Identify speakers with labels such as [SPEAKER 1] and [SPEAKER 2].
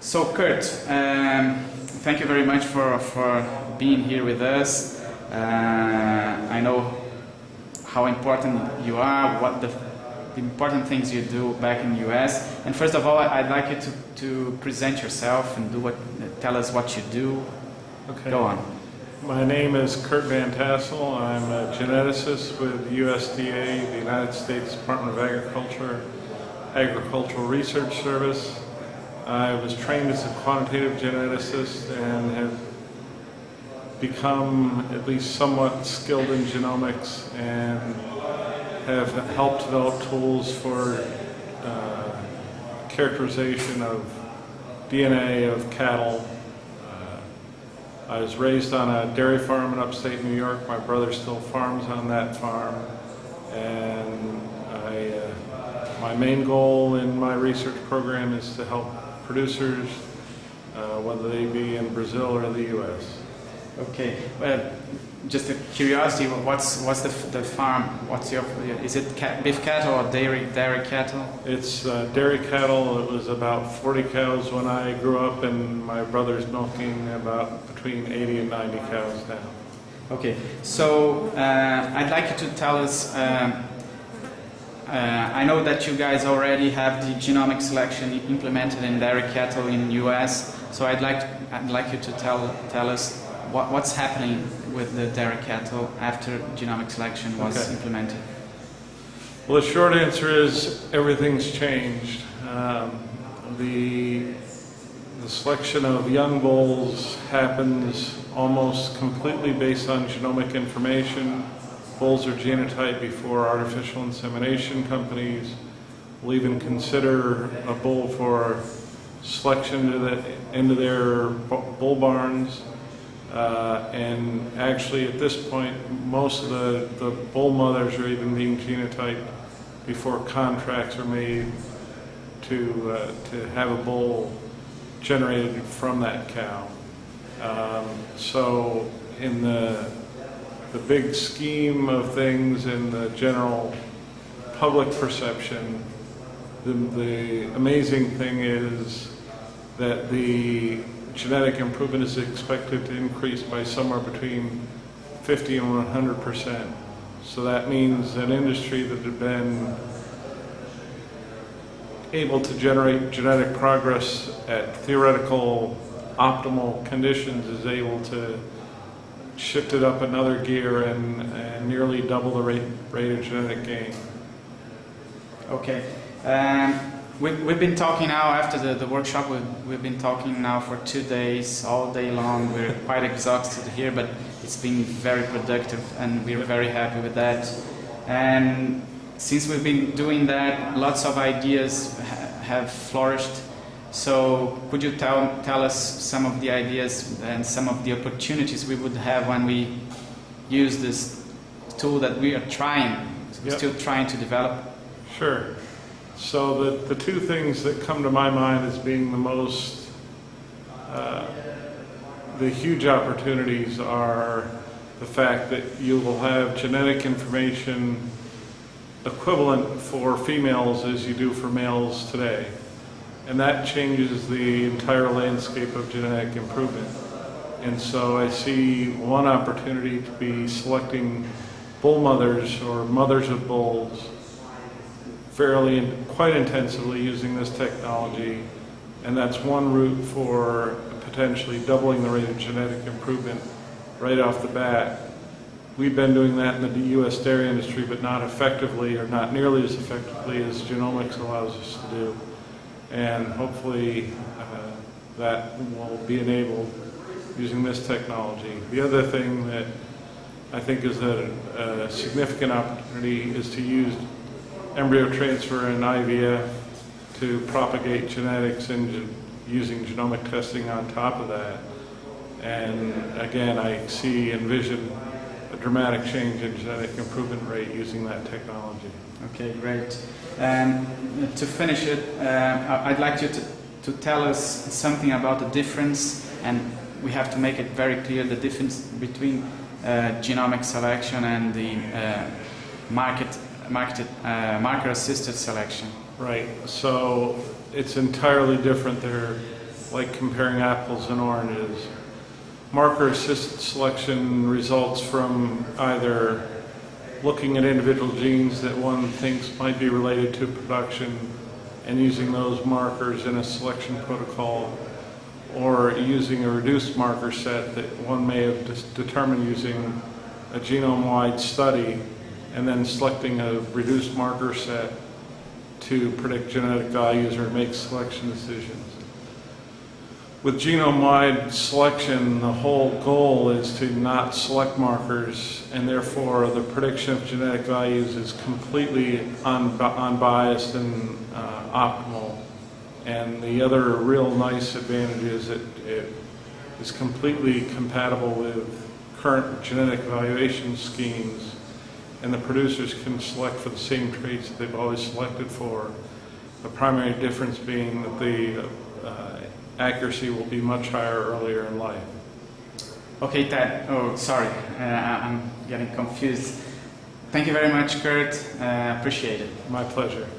[SPEAKER 1] So Curt, thank you very much for being here with us. I know how important you are, what the important things you do back in the US. And first of all, I'd like you to present yourself and tell us what you do.
[SPEAKER 2] Okay.
[SPEAKER 1] Go on.
[SPEAKER 2] My name is Curt Van Tassel. I'm a geneticist with USDA, the United States Department of Agriculture, Agricultural Research Service. I was trained as a quantitative geneticist and have become at least somewhat skilled in genomics and have helped develop tools for characterization of DNA of cattle. I was raised on a dairy farm in upstate New York. My brother still farms on that farm, and my main goal in my research program is to help producers, whether they be in Brazil or the U.S.
[SPEAKER 1] Okay. Well, just a curiosity. What's the farm? Is it beef cattle or dairy cattle?
[SPEAKER 2] It's dairy cattle. It was about 40 cows when I grew up, and my brother's milking about between 80 and 90 cows now.
[SPEAKER 1] Okay. So I'd like you to tell us. I know that you guys already have the genomic selection implemented in dairy cattle in the U.S. So I'd like you to tell us what's happening with the dairy cattle after genomic selection was implemented.
[SPEAKER 2] Well, the short answer is everything's changed. The selection of young bulls happens almost completely based on genomic information. Bulls are genotyped before artificial insemination companies will even consider a bull for selection into their bull barns. And actually at this point, most of the bull mothers are even being genotyped before contracts are made to have a bull generated from that cow. So in the big scheme of things in the general public perception, the amazing thing is that the genetic improvement is expected to increase by somewhere between 50 and 100%. So that means an industry that had been able to generate genetic progress at theoretical optimal conditions is able to shift it up another gear and nearly double the rate of genetic gain.
[SPEAKER 1] Okay. We've been talking now after the workshop. We've been talking now for 2 days, all day long. We're quite exhausted here, but it's been very productive, and we're very happy with that. And since we've been doing that, lots of ideas have flourished. So could you tell us some of the ideas and some of the opportunities we would have when we use this tool that we are still trying to develop?
[SPEAKER 2] Sure. So the two things that come to my mind as being the most, the huge opportunities are the fact that you will have genetic information equivalent for females as you do for males today. And that changes the entire landscape of genetic improvement. And so I see one opportunity to be selecting bull mothers or mothers of bulls quite intensively using this technology, and that's one route for potentially doubling the rate of genetic improvement right off the bat. We've been doing that in the U.S. dairy industry, but not effectively, or not nearly as effectively as genomics allows us to do. And hopefully that will be enabled using this technology. The other thing that I think is a significant opportunity is to use embryo transfer and IVF to propagate genetics and using genomic testing on top of that. And again, I envision a dramatic change in genetic improvement rate using that technology.
[SPEAKER 1] Okay, great. To finish it, I'd like you to tell us something about the difference, and we have to make it very clear, the difference between genomic selection and the marker-assisted selection.
[SPEAKER 2] Right. So it's entirely different. like comparing apples and oranges. Marker-assisted selection results from either looking at individual genes that one thinks might be related to production and using those markers in a selection protocol, or using a reduced marker set that one may have determined using a genome-wide study and then selecting a reduced marker set to predict genetic values or make selection decisions. With genome-wide selection, the whole goal is to not select markers, and therefore the prediction of genetic values is completely unbiased and optimal. And the other real nice advantage is that it is completely compatible with current genetic evaluation schemes, and the producers can select for the same traits that they've always selected for. The primary difference being that the accuracy will be much higher earlier in life.
[SPEAKER 1] Okay, Ted. Oh, sorry, I'm getting confused. Thank you very much, Curt. Appreciate it.
[SPEAKER 2] My pleasure.